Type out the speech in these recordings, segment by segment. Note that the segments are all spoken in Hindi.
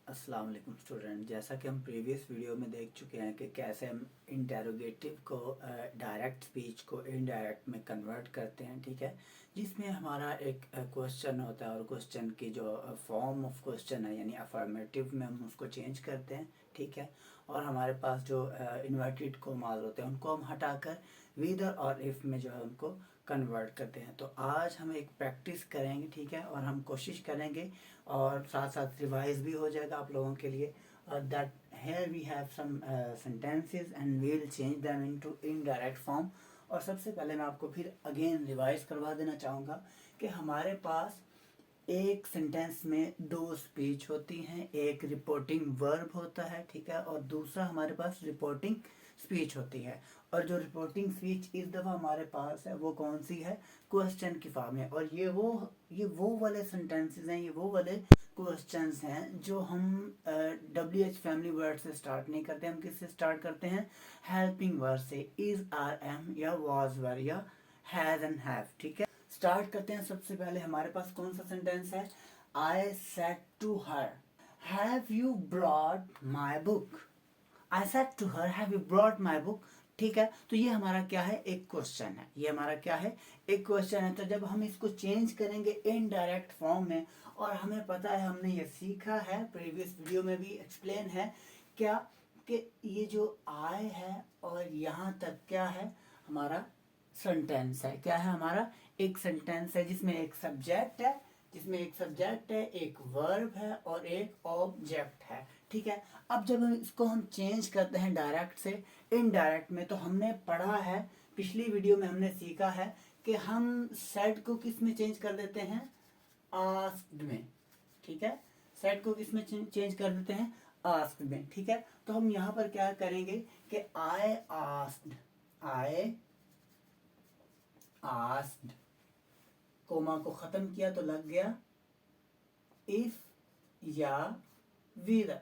अस्सलाम वालेकुम स्टूडेंट। जैसा कि हम प्रीवियस वीडियो में देख चुके हैं कि कैसे हम इंटेरोगेटिव को डायरेक्ट स्पीच को इनडायरेक्ट में कन्वर्ट करते हैं, ठीक है। जिसमें हमारा एक क्वेश्चन होता है और क्वेश्चन की जो फॉर्म ऑफ क्वेश्चन है यानी अफर्मेटिव में हम उसको चेंज करते हैं, ठीक है। और हमारे पास जो इन्वर्टेड कॉमास होते हैं उनको हम हटाकर विदर और इफ़ में जो है उनको कन्वर्ट करते हैं। तो आज हम एक प्रैक्टिस करेंगे, ठीक है, और हम कोशिश करेंगे और साथ साथ रिवाइज भी हो जाएगा आप लोगों के लिए। That here we have some sentences and we will change them into indirect form. और सबसे पहले मैं आपको फिर अगेन रिवाइज करवा देना चाहूँगा कि हमारे पास एक सेंटेंस में दो स्पीच होती हैं, एक रिपोर्टिंग वर्ब होता है, ठीक है, और दूसरा हमारे पास रिपोर्टिंग स्पीच होती है। और जो रिपोर्टिंग स्पीच इस दफ़ा हमारे पास है वो कौन सी है? क्वेश्चन की फॉर्म में। और ये वो वाले सेंटेंसेस हैं, ये वो वाले क्वेश्चंस हैं जो हम WH फैमिली वर्ड से स्टार्ट नहीं करते। हम किससे स्टार्ट करते हैं? हेल्पिंग वर्ड से, इज, आर, एम या वाज वर या हैज एंड हैव, ठीक है। स्टार्ट करते हैं। सबसे पहले हमारे पास कौन सा सेंटेंस है? I said to her, have you brought my book. I said to her, have you brought my book, ठीक है। तो ये हमारा क्या है? एक क्वेश्चन है। ये हमारा क्या है? एक क्वेश्चन है। तो जब हम इसको चेंज करेंगे इनडायरेक्ट फॉर्म में, और हमें पता है, हमने ये सीखा है, प्रीवियस वीडियो में भी एक्सप्लेन है क्या, कि ये जो आई है और यहाँ तक क्या है? हमारा सेंटेंस है। क्या है हमारा? एक सेंटेंस है जिसमें एक सब्जेक्ट है, एक वर्ब है और एक ऑब्जेक्ट है, ठीक है। अब जब इसको हम चेंज करते हैं डायरेक्ट से इनडायरेक्ट में, तो हमने पढ़ा है, पिछली वीडियो में हमने सीखा है कि हम सेड को किस में चेंज कर देते हैं? आस्क्ड में, ठीक है। सेड को किस में चेंज कर देते हैं? आस्क्ड में, ठीक है। तो हम यहाँ पर क्या करेंगे कि आई आस्क्ड, कोमा को खत्म किया तो लग गया इफ या विद।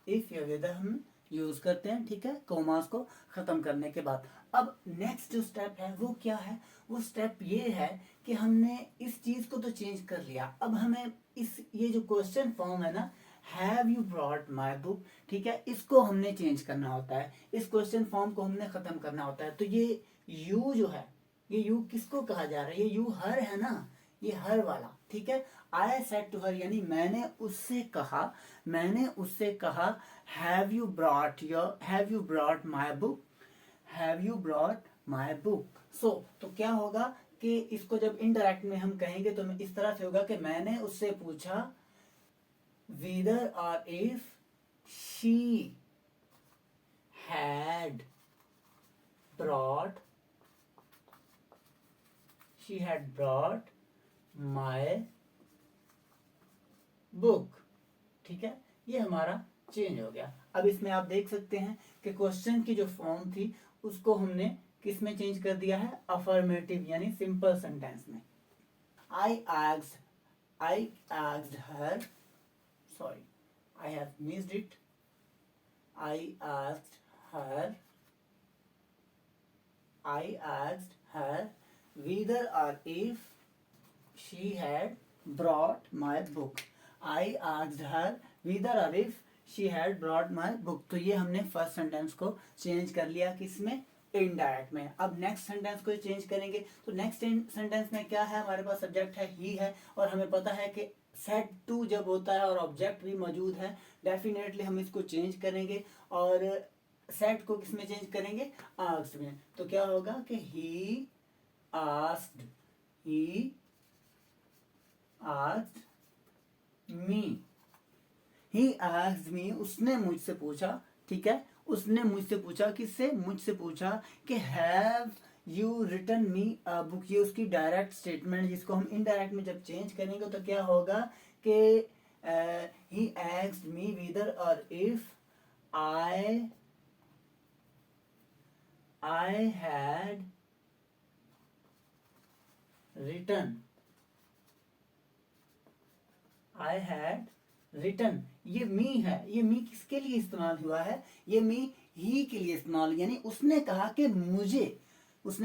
इफ या विद हम यूज करते हैं, ठीक है, कोमास को खत्म करने के बाद। अब नेक्स्ट जो स्टेप है वो क्या है? वो स्टेप ये है कि हमने इस चीज को तो चेंज कर लिया। अब हमें ये जो क्वेश्चन फॉर्म है ना, have you brought my book, ठीक है, इसको हमने चेंज करना होता है। इस क्वेश्चन फॉर्म को हमने खत्म करना होता है। तो ये यू जो है, ये यू किसको कहा जा रहा है? ये यू हर है ना, ये हर वाला, ठीक है। आई सेड टू हर यानी मैंने उससे कहा have you brought my book. So तो क्या होगा कि इसको जब इनडायरेक्ट में हम कहेंगे तो इस तरह से होगा कि मैंने उससे पूछा whether or if she had brought my book, ठीक है। ये हमारा चेंज हो गया। अब इसमें आप देख सकते हैं कि क्वेश्चन की जो फॉर्म थी उसको हमने किस में चेंज कर दिया है? अफर्मेटिव यानी सिंपल सेंटेंस में। I asked her, sorry, I have missed it. I asked her whether or if she had brought my book. I asked her whether or if she had brought my book. तो ये हमने फर्स्ट सेंटेंस को चेंज कर लिया किसमें? इनडायरेक्ट में। अब नेक्स्ट सेंटेंस को चेंज करेंगे तो नेक्स्ट सेंटेंस में क्या है? हमारे पास सब्जेक्ट है ही है, और हमें पता है कि सेड टू जब होता है और ऑब्जेक्ट भी मौजूद है, डेफिनेटली हम इसको चेंज करेंगे और सेड को किस में चेंज करेंगे? आस्क्ड में। तो क्या होगा कि ही आस्क्ड मी, उसने मुझसे पूछा, ठीक है, उसने मुझसे पूछा। किससे? मुझसे पूछा कि have you written me a book. ये उसकी डायरेक्ट स्टेटमेंट, जिसको हम इनडायरेक्ट में जब चेंज करेंगे तो क्या होगा कि ही आस्क्ड मी whether और इफ I had written। ये मी है, ये मी किसके लिए इस्तेमाल हुआ है? ये मी ही के लिए इस्तेमाल, यानी उसने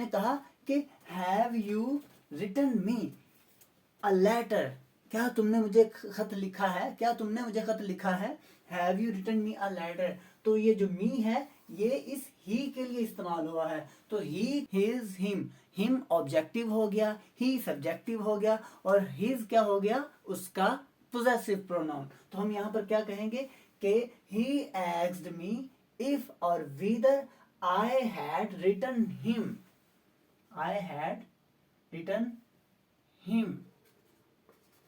कहा कि have you written me a letter, क्या तुमने मुझे खत लिखा है, क्या तुमने मुझे खत लिखा है। Have you written me a letter, तो ये जो मी है ये इस ही के लिए इस्तेमाल हुआ है। तो ही, हिज, हिम ऑब्जेक्टिव हो गया, ही सब्जेक्टिव हो गया, और हिज क्या हो गया, उसका पोजेसिव प्रोनाउन। तो हम यहाँ पर क्या कहेंगे कि ही आस्क्ड मी इफ और whether I had written him, I had written him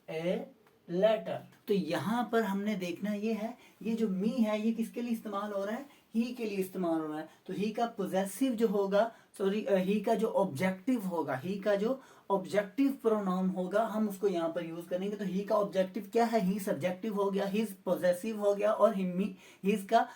a letter. तो यहाँ पर हमने देखना ये है, ये जो मी है ये किसके लिए इस्तेमाल हो रहा है, ही के लिए इस्तेमाल हो रहा है। तो ही का पोजेसिव जो होगा, सॉरी ही का जो ऑब्जेक्टिव होगा, ही का जो ऑब्जेक्टिव प्रोनाउन होगा हम उसको यहाँ पर यूज करेंगे। तो ही का ऑब्जेक्टिव क्या है, ही सब्जेक्टिव हो गया, हिज पोजेसिव हो गया, और हिज का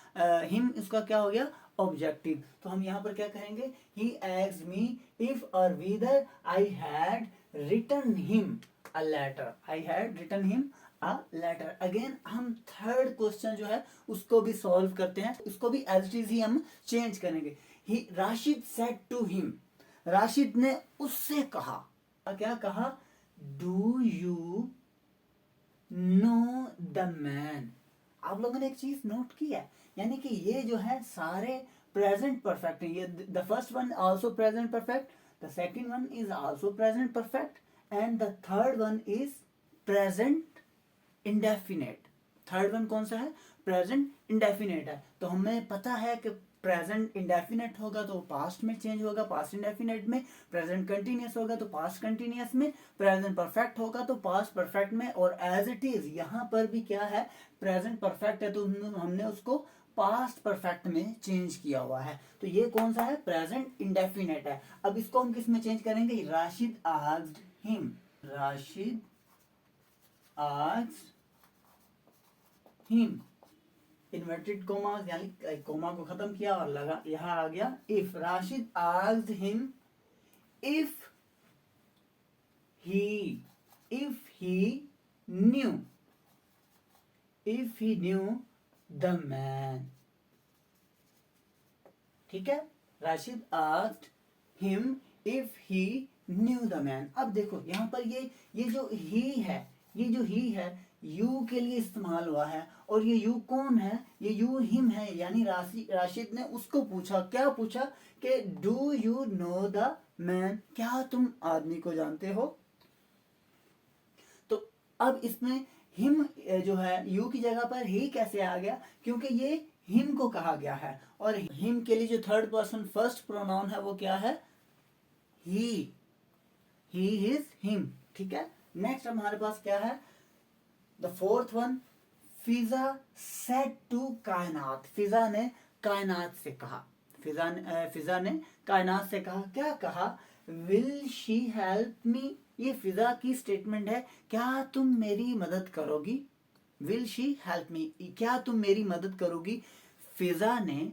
हिम इसका क्या हो गया, ऑब्जेक्टिव। तो हम यहाँ पर क्या कहेंगे, ही आस्क्ड मी इफ और whether I had written him a letter, I had written him a letter। Again हम थर्ड क्वेश्चन जो है उसको भी सॉल्व करते हैं, इसको भी एज इट इज ही हम चेंज करेंगे। He Rashid said to him, Rashid ने उससे कहा, क्या कहा, do you know the man. आप लोगों ने एक चीज नोट की है, यानी कि ये जो है सारे प्रेजेंट परफेक्ट है। ये the first one also present perfect, the second one is also present perfect, and the third one is present indefinite. Third one कौन सा है, प्रेजेंट इंडेफिनेट है। तो हमें पता है कि प्रेजेंट इंडेफिनेट होगा तो पास्ट में चेंज होगा, पास्ट इंडेफिनेट में, प्रेजेंट कंटिन्यूअस होगा तो पास्ट कंटिन्यूअस में, प्रेजेंट परफेक्ट होगा तो पास्ट परफेक्ट में, और एज इट इज यहाँ पर भी क्या है, प्रेजेंट परफेक्ट है तो हमने उसको पास्ट परफेक्ट में चेंज किया हुआ है। तो ये कौन सा है, प्रेजेंट इंडेफिनेट है। अब इसको हम किस में चेंज करेंगे, Rashid asked him, Rashid asked him, inverted coma यानी कोमा को खत्म किया और लगा यहां आ गया if. Rashid asked him if he new, if he new the man. ठीक है, Rashid asked him if he new the man. अब देखो यहाँ पर ये जो ही है, ये जो ही है यू के लिए इस्तेमाल हुआ है, और ये यू कौन है, ये यू हिम है, यानी राशिद ने उसको पूछा, क्या पूछा कि do you know the man, क्या तुम आदमी को जानते हो। तो अब इसमें हिम जो है यू की जगह पर ही कैसे आ गया, क्योंकि ये हिम को कहा गया है, और हिम के लिए जो थर्ड पर्सन फर्स्ट प्रोनाउन है वो क्या है, ही हिज हिम। ठीक है, नेक्स्ट हमारे पास क्या है, the fourth one, Fiza said to Kainat, Fiza ने कायनात से कहा, फिजा ने कायनात से कहा, क्या कहा, विल शी हेल्प मी। ये फिजा की स्टेटमेंट है, क्या तुम मेरी मदद करोगी, विल शी हेल्प मी, क्या तुम मेरी मदद करोगी। फिजा ने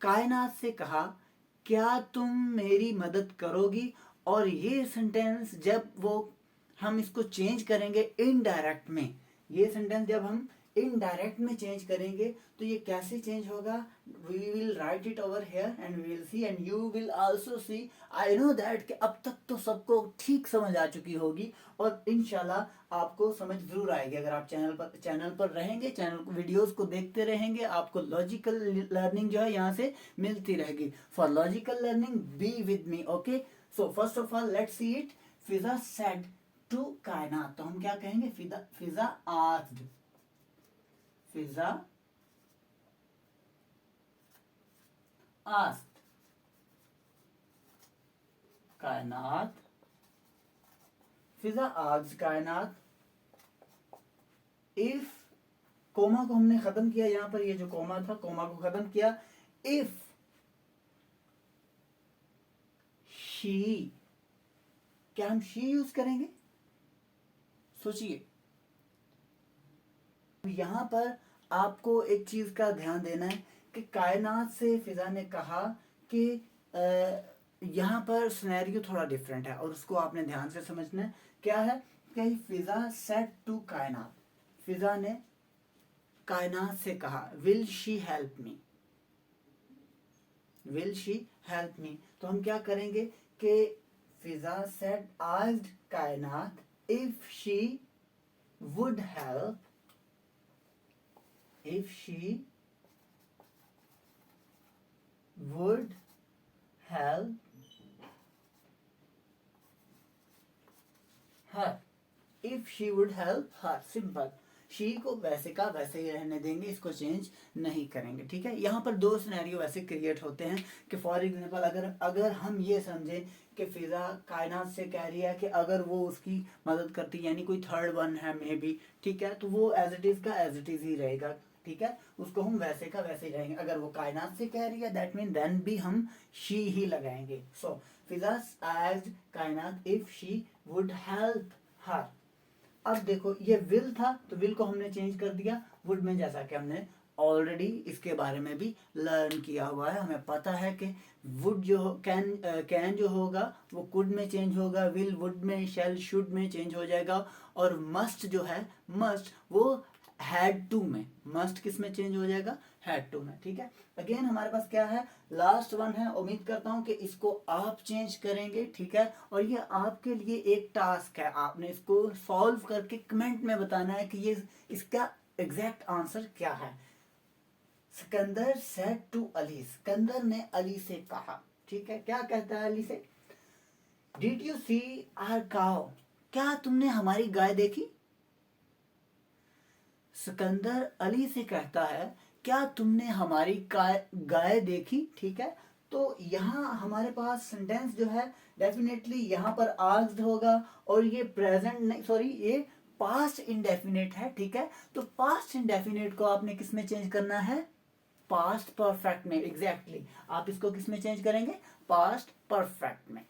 कायनात से कहा, क्या तुम मेरी मदद करोगी। और ये सेंटेंस जब वो हम इसको चेंज करेंगे इनडायरेक्ट में, ये सेंटेंस जब हम इनडायरेक्ट में चेंज करेंगे तो ये कैसे चेंज होगा, we will write it over here and we will see and you will also see. I know that कि अब तक तो सबको ठीक समझ आ चुकी होगी, और इंशाल्लाह आपको समझ जरूर आएगी अगर आप चैनल पर रहेंगे, चैनल वीडियोस को देखते रहेंगे, आपको लॉजिकल लर्निंग जो है यहाँ से मिलती रहेगी। For logical learning be with me, okay. So first of all let's see it. Fiza said to Kainat, तो हम क्या कहेंगे, फिजा आस्क्ड, फिजा आस्क्ड कायनात, फिजा आस्क्ड कायनात इफ, कोमा को हमने खत्म किया, यहां पर ये जो कोमा था कोमा को खत्म किया, इफ शी, क्या हम शी यूज करेंगे, सोचिए। यहां पर आपको एक चीज का ध्यान देना है कि कायनात से फिजा ने कहा कि यहाँ पर सिनेरियो थोड़ा डिफरेंट है, और उसको आपने ध्यान से समझना है। क्या है कि फिजा सेड टू कायनात, फिजा ने कायनात से कहा, will she help me, will she help me. तो हम क्या करेंगे कि फिजा सेड आस्क्ड कायनात if she would help, if she would help her, if she would help her, simple. She को वैसे का वैसे ही रहने देंगे, इसको चेंज नहीं करेंगे, ठीक है। यहाँ पर दो सिनेरियो वैसे क्रिएट होते हैं कि फॉर एग्जांपल अगर हम ये समझें कि फिजा कायनात से कह रही है कि अगर वो उसकी मदद करती, यानी कोई थर्ड वन है मे बी, ठीक है, तो वो एज इट इज का एज इट इज ही रहेगा, ठीक है, उसको हम वैसे का वैसे ही रहेंगे। अगर वो कायनात से कह रही है दैट मीन देन भी हम शी ही लगाएंगे। सो फिजा एज कायनात if she would help her. अब देखो ये विल था तो विल को हमने चेंज कर दिया वुड में, जैसा कि हमने ऑलरेडी इसके बारे में भी लर्न किया हुआ है। हमें पता है कि वुड जो कैन जो होगा वो कुड में चेंज होगा, विल वुड में, शैल शुड में चेंज हो जाएगा, और मस्ट जो है मस्ट वो हैड टू में, मस्ट किस में चेंज हो जाएगा, हैड टू में, ठीक है। अगेन हमारे पास क्या है, लास्ट वन है, उम्मीद करता हूं कि इसको आप चेंज करेंगे, ठीक है। और ये आपके लिए एक टास्क है, आपने इसको सॉल्व करके कमेंट में बताना है कि ये इसका एग्जैक्ट आंसर क्या है। सिकंदर सेड टू अली, सिकंदर ने अली से कहा, ठीक है, क्या कहता है अली से, did you see our cow, क्या तुमने हमारी गाय देखी। सिकंदर अली से कहता है क्या तुमने हमारी गाय देखी, ठीक है। तो यहाँ हमारे पास सेंटेंस जो है डेफिनेटली यहाँ पर आस्क्ड होगा, और ये प्रेजेंट नहीं, सॉरी ये पास्ट इंडेफिनिट है, ठीक है। तो पास्ट इंडेफिनिट को आपने किस में चेंज करना है, पास्ट परफेक्ट में, एग्जैक्टली आप इसको किस में चेंज करेंगे, पास्ट परफेक्ट में।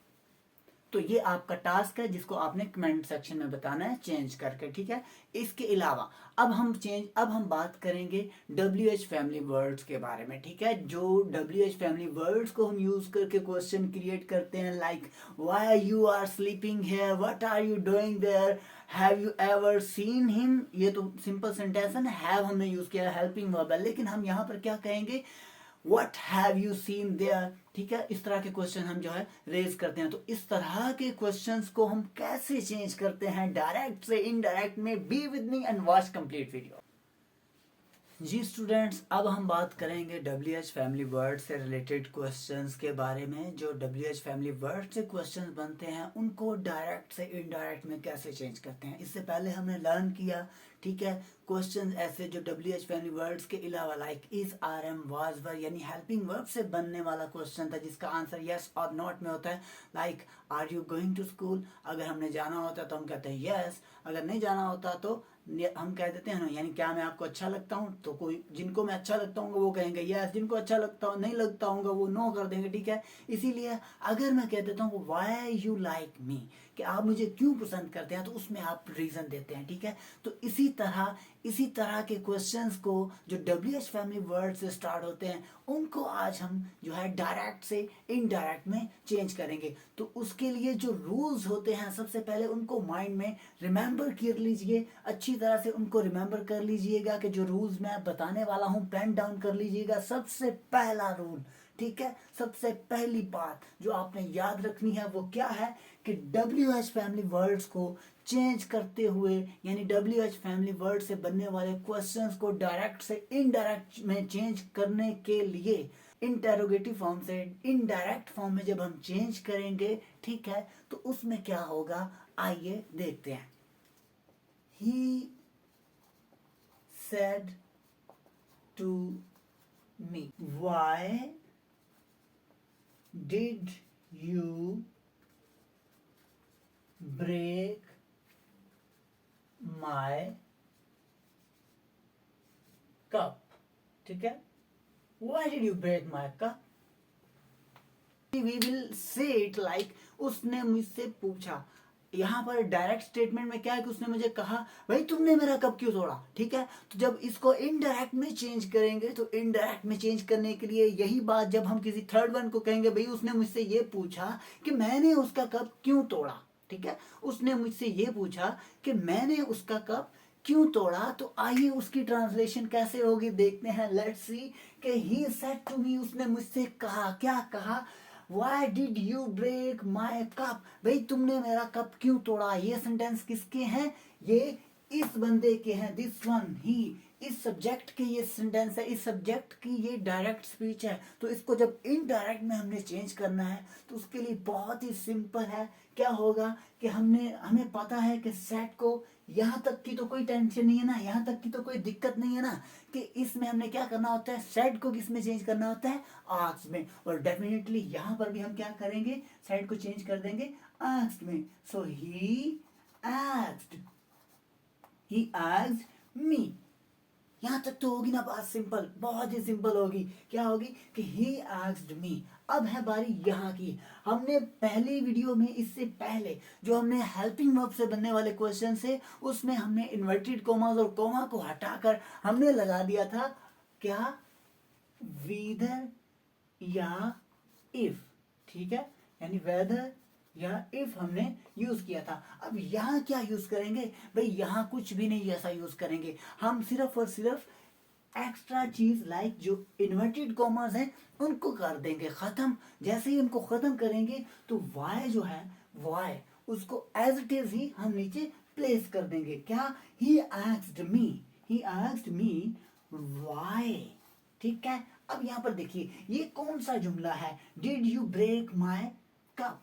तो ये आपका टास्क है जिसको आपने कमेंट सेक्शन में बताना है चेंज करके, ठीक है। इसके अलावा अब हम बात करेंगे WH फैमिली वर्ड्स के बारे में, ठीक है। जो WH फैमिली वर्ड्स को हम यूज करके क्वेश्चन क्रिएट करते हैं, like why you are sleeping here, what are you doing there, have you ever seen him, ये तो सिंपल सेंटेंस है ना, हैव हमने यूज किया हेल्पिंग वर्ब है, लेकिन हम यहाँ पर क्या कहेंगे, What have you seen there, ठीक है। इस तरह के क्वेश्चन हम जो है रेज करते हैं। तो इस तरह के क्वेश्चंस को हम कैसे चेंज करते हैं डायरेक्ट से इनडायरेक्ट में, be with me and watch complete video. जी स्टूडेंट्स, अब हम बात करेंगे WH फैमिली वर्ड से रिलेटेड क्वेश्चंस के बारे में। जो WH फैमिली वर्ड से क्वेश्चंस बनते हैं उनको डायरेक्ट से इनडायरेक्ट में कैसे चेंज करते हैं। इससे पहले हमने लर्न किया, ठीक है, क्वेश्चन ऐसे जो WH फैमिली वर्ड्स के अलावा like is, are, am, was, were यानी हेल्पिंग वर्ब से बनने वाला क्वेश्चन था जिसका आंसर यस और नॉट में होता है। Like are you going to school, अगर हमने जाना होता तो हम कहते हैं यस, अगर नहीं जाना होता तो हम कह देते हैं ना, यानी क्या मैं आपको अच्छा लगता हूँ, तो कोई जिनको मैं अच्छा लगता हूँ वो कहेंगे यस, जिनको अच्छा लगता नहीं लगता हूँ वो नो कर देंगे, ठीक है। इसीलिए अगर मैं कह देता हूँ व्हाई यू लाइक मी, कि आप मुझे क्यों पसंद करते हैं, तो उसमें आप रीजन देते हैं, ठीक है। तो इसी तरह के क्वेश्चंस को जो WH फैमिली वर्ड से स्टार्ट होते हैं उनको आज हम जो है डायरेक्ट से इनडायरेक्ट में चेंज करेंगे। तो उसके लिए जो रूल्स होते हैं सबसे पहले उनको माइंड में रिमेंबर कर लीजिए, अच्छी तरह से उनको रिमेंबर कर लीजिएगा कि जो रूल्स मैं बताने वाला हूँ पेन डाउन कर लीजिएगा। सबसे पहला रूल, ठीक है, सबसे पहली बात जो आपने याद रखनी है वो क्या है कि WH फैमिली वर्ड्स को चेंज करते हुए, यानी WH फैमिली वर्ड से बनने वाले क्वेश्चंस को डायरेक्ट से इनडायरेक्ट में चेंज करने के लिए इंटेरोगेटिव फॉर्म से इनडायरेक्ट फॉर्म में जब हम चेंज करेंगे, ठीक है, तो उसमें क्या होगा आइए देखते हैं। He said to me, why did you break my cup, ठीक है, why did you break my cup, we will say it like उसने मुझसे पूछा। यहाँ पर डायरेक्ट स्टेटमेंट में क्या है कि उसने मुझे कहा भाई तुमने मेरा कप क्यों तोड़ा, ठीक है। तो जब इसको इनडायरेक्ट में चेंज करेंगे तो इनडायरेक्ट में चेंज करने के लिए यही बात जब हम किसी थर्ड वन को कहेंगे भाई उसने मुझसे ये पूछा कि मैंने उसका कप क्यों तोड़ा, ठीक है, उसने मुझसे ये पूछा कि मैंने उसका कप क्यों तोड़ा, तो आइए उसकी ट्रांसलेशन कैसे होगी देखते हैं। लेट्स सी कि ही सेड टू मी, उसने मुझसे कहा, क्या कहा, Why did you break my cup, भाई तुमने मेरा कप क्यों तोड़ा। ये सेंटेंस किसके हैं, ये इस बंदे के हैं, दिस वन ही, इस सब्जेक्ट के ये सेंटेंस है, इस सब्जेक्ट की ये डायरेक्ट स्पीच है। तो इसको जब इनडायरेक्ट में हमने चेंज करना है तो उसके लिए बहुत ही सिंपल है। क्या होगा कि हमें पता है कि सेट को यहाँ तक की तो कोई टेंशन नहीं है ना, यहाँ तक की तो कोई दिक्कत नहीं है ना, कि इसमें हमने क्या करना होता है, सेट को किस में चेंज करना होता है, आस्क्ड में। और डेफिनेटली यहाँ पर भी हम क्या करेंगे, सेट को चेंज कर देंगे आस्क्ड में। सो ही आस्क्ड मी। यहाँ तक तो होगी ना बात सिंपल, बहुत ही सिंपल होगी। क्या होगी कि ही आस्क्ड मी। अब है बारी यहाँ की। हमने पहली वीडियो में, इससे पहले जो हमने हेल्पिंग वर्ब से बनने वाले क्वेश्चन से, उसमें हमने इन्वर्टेड कोमास और कोमा को हटाकर हमने लगा दिया था क्या, वेदर या इफ। ठीक है, यानी वेदर या इफ हमने यूज किया था। अब यहाँ क्या यूज करेंगे भाई, यहाँ कुछ भी नहीं ऐसा यूज करेंगे। हम सिर्फ और सिर्फ एक्स्ट्रा चीज लाइक जो इन्वर्टेड कॉमर्स हैं उनको कर देंगे खत्म। जैसे ही उनको खत्म करेंगे तो वाई जो है, वाई उसको एज इट इज ही हम नीचे प्लेस कर देंगे। क्या, ही आस्क्ड मी वाई। ठीक है, अब यहाँ पर देखिए ये कौन सा जुमला है, did you break my cup.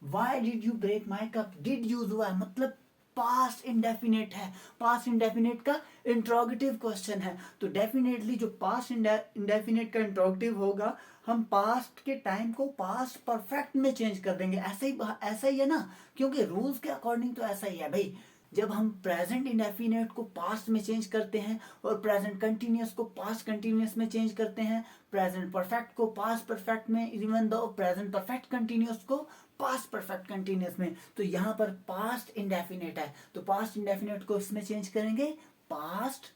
Why did you break my cup, did use हुआ है मतलब पास्ट इंडेफिनेट है। पास्ट इंडेफिनेट का इंट्रोगेटिव क्वेश्चन है, तो डेफिनेटली जो पास्ट इंडेफिनेट का इंट्रोगेटिव होगा, हम पास्ट के टाइम को पास्ट परफेक्ट में चेंज कर देंगे। ऐसा ही है ना, क्योंकि रूल्स के अकॉर्डिंग तो ऐसा ही है भाई। जब हम प्रेजेंट इंडेफिनेट को पास्ट में चेंज करते हैं और प्रेजेंट कंटिन्यूअस को पास्ट कंटिन्यूअस में चेंज करते हैं, प्रेजेंट परफेक्ट को पास्ट परफेक्ट में, even though present perfect continuous को पास्ट परफेक्ट कंटिन्यूअस में, तो यहाँ पर पास्ट इंडेफिनेट है तो पास्ट इंडेफिनेट को इसमें चेंज करेंगे पास्ट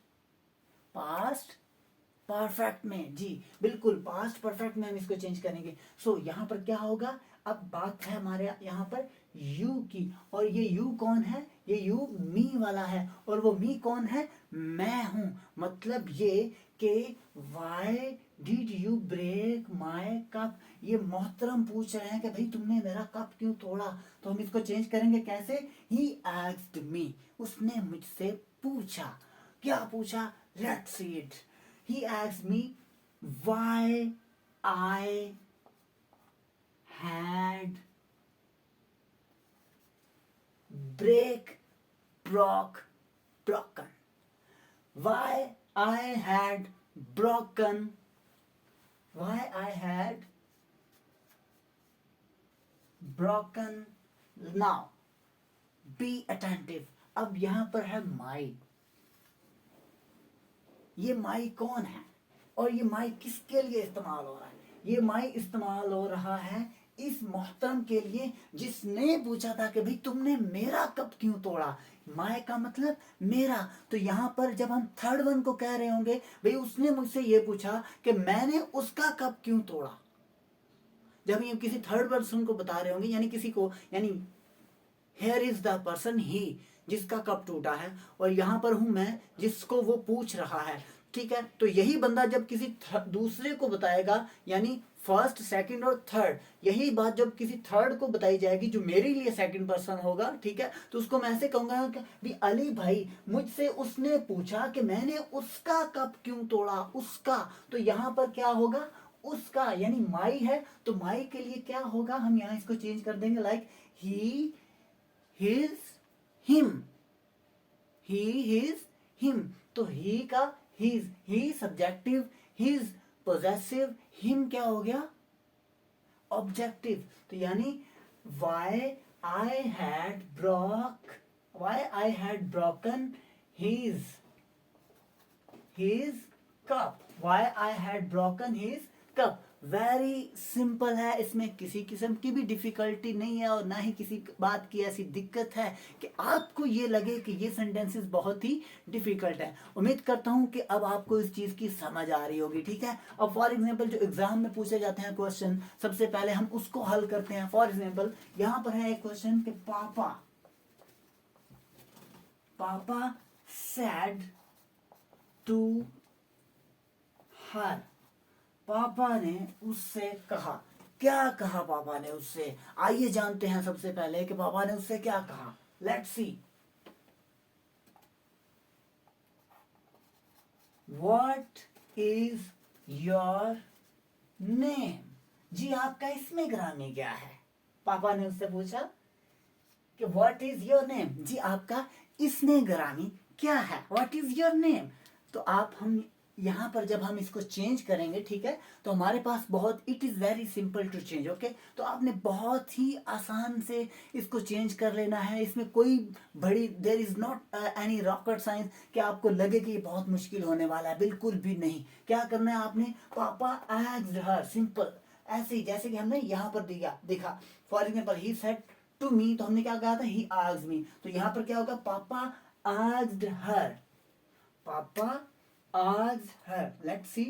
परफेक्ट में। जी बिल्कुल, पास्ट परफेक्ट में हम इसको चेंज करेंगे। सो यहाँ पर क्या होगा, अब बात है हमारे यहाँ पर यू की, और ये यू कौन है, ये यू मी वाला है, और वो मी कौन है, मैं हूं। मतलब ये कि why did you break my cup, ये मोहतरम पूछ रहे हैं कि भाई तुमने मेरा कप क्यों तोड़ा। तो हम इसको चेंज करेंगे कैसे, ही आस्क्ड मी, उसने मुझसे पूछा। क्या पूछा, let's see it. He asked me why I had broken. Why I had broken. Why I had broken. Now be attentive. अब यहां पर है my। ये माई कौन है और ये माई किसके लिए इस्तेमाल हो रहा है, ये माई इस्तेमाल हो रहा है इस मोहतरम के लिए जिसने पूछा था कि भाई तुमने मेरा कप क्यों तोड़ा। माई का मतलब मेरा। तो यहाँ पर जब हम थर्ड वन को कह रहे होंगे भाई उसने मुझसे ये पूछा कि मैंने उसका कप क्यों तोड़ा, जब ये किसी थर्ड पर्सन को बता रहे होंगे, यानी किसी को, यानी हेयर इज द पर्सन ही जिसका कप टूटा है, और यहाँ पर हूं मैं जिसको वो पूछ रहा है। ठीक है, तो यही बंदा जब किसी दूसरे को बताएगा, यानी फर्स्ट, सेकंड और थर्ड, यही बात जब किसी थर्ड को बताई जाएगी जो मेरे लिए सेकंड पर्सन होगा, ठीक है, तो उसको मैं ऐसे कहूंगा कि अली भाई मुझसे उसने पूछा कि मैंने उसका कप क्यों तोड़ा, उसका। तो यहाँ पर क्या होगा, उसका, यानी माई है तो माई के लिए क्या होगा, हम यहाँ इसको चेंज कर देंगे like he, his, him, he, his, him. तो ही का his, he subjective, his possessive, him क्या हो गया, ऑब्जेक्टिव। तो यानी why I had broken his cup, why I had broken his cup. Very simple है, इसमें किसी किस्म की भी डिफिकल्टी नहीं है और ना ही किसी बात की ऐसी दिक्कत है कि आपको ये लगे कि ये सेंटेंसेस बहुत ही डिफिकल्ट है। उम्मीद करता हूं कि अब आपको इस चीज की समझ आ रही होगी। ठीक है, अब फॉर एग्जांपल जो एग्जाम में पूछे जाते हैं क्वेश्चन, सबसे पहले हम उसको हल करते हैं। फॉर एग्जांपल यहाँ पर है एक क्वेश्चन कि पापा सेड टू हर, पापा ने उससे कहा। क्या कहा पापा ने उससे, आइए जानते हैं सबसे पहले कि पापा ने उससे क्या कहा। Let's see. What is your name? जी आपका इसमें ग्रामी क्या है? पापा ने उससे पूछा कि व्हाट इज योर नेम? जी आपका इसमें ग्रामी क्या है? What is your name? तो आप हम यहाँ पर जब हम इसको चेंज करेंगे, ठीक है, तो हमारे पास बहुत it is very simple to change. Okay, तो आपने बहुत ही आसान से इसको चेंज कर लेना है। इसमें कोई बड़ी there is not any rocket science कि आपको लगे कि ये बहुत मुश्किल होने वाला है, बिल्कुल भी नहीं। क्या करना है आपने? पापा आस्क्ड हर, सिंपल ऐसे ही जैसे कि हमने यहाँ पर दिया देखा। For example he said to me, तो हमने क्या कहा था? He asked me. तो यहाँ पर क्या होगा? पापा आस्क्ड हर, पापा asked her. Let's see.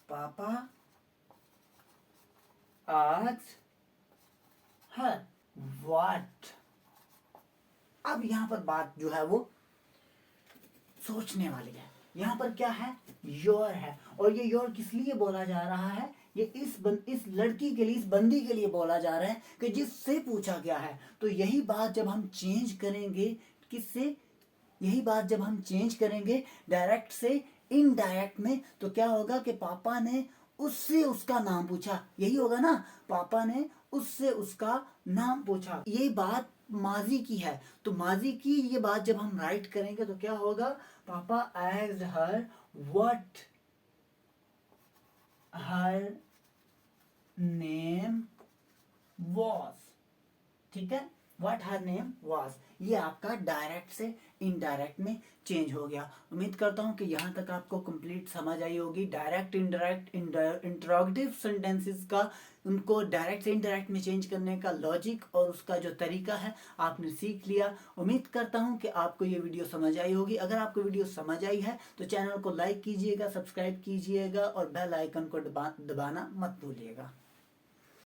Papa asked her what. अब यहां पर बात जो है वो सोचने वाली है। यहां पर क्या है? योर है। और ये योर किस लिए बोला जा रहा है? ये इस लड़की के लिए, इस बंदी के लिए बोला जा रहा है कि जिससे पूछा गया है। तो यही बात जब हम चेंज करेंगे, किससे? यही बात जब हम चेंज करेंगे डायरेक्ट से इनडायरेक्ट में, तो क्या होगा कि पापा ने उससे उसका नाम पूछा। यही होगा ना, पापा ने उससे उसका नाम पूछा। ये बात माजी की है, तो माजी की ये बात जब हम राइट करेंगे तो क्या होगा? पापा asked her what her name was. ठीक है, व्हाट हर नेम वाज। ये आपका डायरेक्ट से इनडायरेक्ट में चेंज हो गया। उम्मीद करता हूं कि यहाँ तक आपको कंप्लीट समझ आई होगी। डायरेक्ट, इनडायरेक्ट, इंटरोगेटिव सेंटेंसेस का, उनको डायरेक्ट से इनडायरेक्ट में चेंज करने का लॉजिक और उसका जो तरीका है आपने सीख लिया। उम्मीद करता हूं कि आपको ये वीडियो समझ आई होगी। अगर आपको वीडियो समझ आई है तो चैनल को लाइक कीजिएगा, सब्सक्राइब कीजिएगा और बेल आइकन को दबाना मत भूलिएगा।